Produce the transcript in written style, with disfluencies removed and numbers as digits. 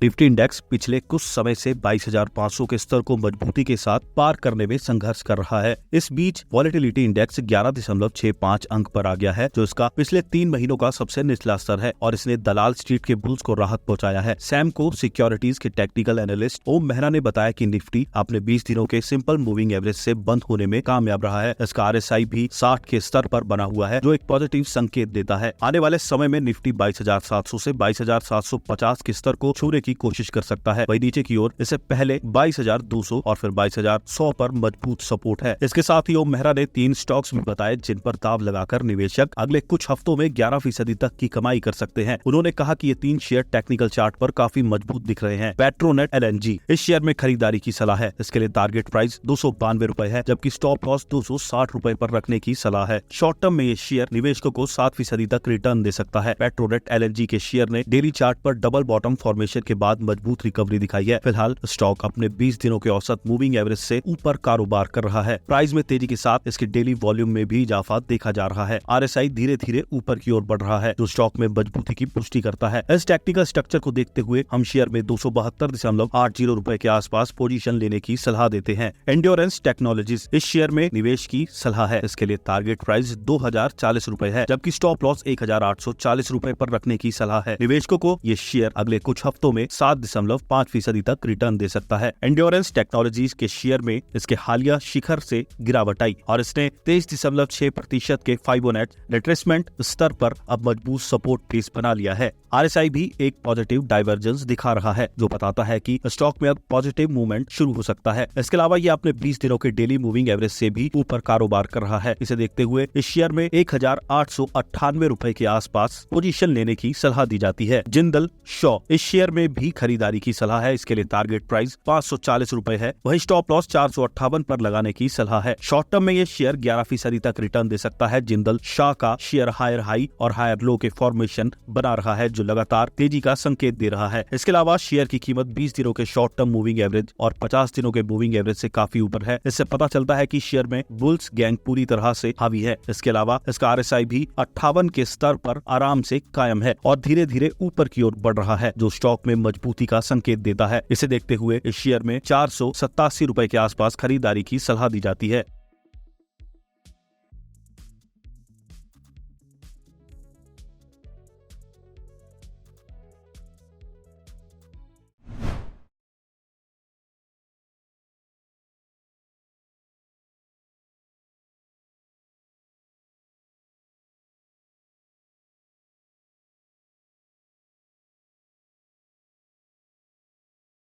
Nifty index पिछले कुछ समय से 22,500 के स्तर को मजबूती के साथ पार करने में संघर्ष कर रहा है। इस बीच वॉलेटिलिटी इंडेक्स 11.65 अंक पर आ गया है, जो इसका पिछले 3 महीनों का सबसे निचला स्तर है और इसने दलाल स्ट्रीट के बुल्स को राहत पहुंचाया है। सैमको सिक्योरिटीज के टेक्निकल एनालिस्ट ओम मेहरा ने बताया कि निफ्टी अपने 20 दिनों के सिंपल मूविंग एवरेज से बंद होने में कामयाब रहा है। इसका RSI भी 60 के स्तर पर बना हुआ है, जो एक पॉजिटिव संकेत देता है। आने वाले समय में निफ्टी 22,700 से 22,750 के स्तर को छूने की कोशिश कर सकता है। वही नीचे की ओर इससे पहले 22,200 और फिर 22,100 पर मजबूत सपोर्ट है। इसके साथ ही ओम मेहरा ने 3 स्टॉक्स भी बताए जिन पर दाव लगाकर निवेशक अगले कुछ हफ्तों में 11% तक की कमाई कर सकते हैं। उन्होंने कहा कि ये 3 शेयर टेक्निकल चार्ट पर काफी मजबूत दिख रहे हैं। पेट्रोनेट LNG, इस शेयर में खरीदारी की सलाह है। इसके लिए टारगेट प्राइस 292 रुपए है, जबकि स्टॉप लॉस 260 रुपए पर रखने की सलाह है। शॉर्ट टर्म में ये शेयर निवेशकों को 7% तक रिटर्न दे सकता है। पेट्रोनेट LNG के शेयर ने डेली चार्ट पर डबल बॉटम फॉर्मेशन के बाद मजबूत रिकवरी दिखाई है। फिलहाल स्टॉक अपने 20 दिनों के औसत मूविंग एवरेज से ऊपर कारोबार कर रहा है। प्राइस में तेजी के साथ इसके डेली वॉल्यूम में भी इजाफा देखा जा रहा है। RSI धीरे धीरे ऊपर की ओर बढ़ रहा है, जो स्टॉक में मजबूती की पुष्टि करता है। इस टेक्निकल स्ट्रक्चर को देखते हुए हम शेयर में 272.80 रुपए के आसपास पोजीशन लेने की सलाह देते हैं। एंड्योरेंस टेक्नोलॉजीज, इस शेयर में निवेश की सलाह है। इसके लिए टारगेट प्राइस 2,040 रुपए है, जबकि स्टॉप लॉस 1,840 रुपए पर रखने की सलाह है। निवेशकों को ये शेयर अगले कुछ हफ्तों में 7.5% तक रिटर्न दे सकता है। एंड्योरेंस टेक्नोलॉजीज के शेयर में इसके हालिया शिखर से गिरावट आई और इसने 23.6% के फाइबोनेट रिट्रेसमेंट स्तर पर अब मजबूत सपोर्ट बेस बना लिया है। RSI भी एक पॉजिटिव डाइवर्जेंस दिखा रहा है, जो बताता है कि स्टॉक में अब पॉजिटिव मूवमेंट शुरू हो सकता है। इसके अलावा ये अपने 20 दिनों के डेली मूविंग एवरेज से भी ऊपर कारोबार कर रहा है। इसे देखते हुए इस शेयर में 1,898 रुपए के आसपास पोजीशन लेने की सलाह दी जाती है। जिंदल शॉ, इस शेयर में भी खरीदारी की सलाह है। इसके लिए टारगेट प्राइस 540 रुपए है। वही स्टॉप लॉस 458 पर लगाने की सलाह है। शॉर्ट टर्म में ये शेयर 11% तक रिटर्न दे सकता है। जिंदल शाह का शेयर हायर हाई और हायर लो के फॉर्मेशन बना रहा है, जो लगातार तेजी का संकेत दे रहा है। इसके अलावा शेयर की कीमत 20 दिनों के शॉर्ट टर्म मूविंग एवरेज और 50 दिनों के मूविंग एवरेज से काफी ऊपर है। इससे पता चलता है कि शेयर में बुल्स गैंग पूरी तरह से हावी है। इसके अलावा इसका RSI भी 58 के स्तर पर आराम से कायम है और धीरे धीरे ऊपर की ओर बढ़ रहा है, जो स्टॉक में मजबूती का संकेत देता है। इसे देखते हुए इस शेयर में 487 रुपए के आसपास खरीदारी की सलाह दी जाती है।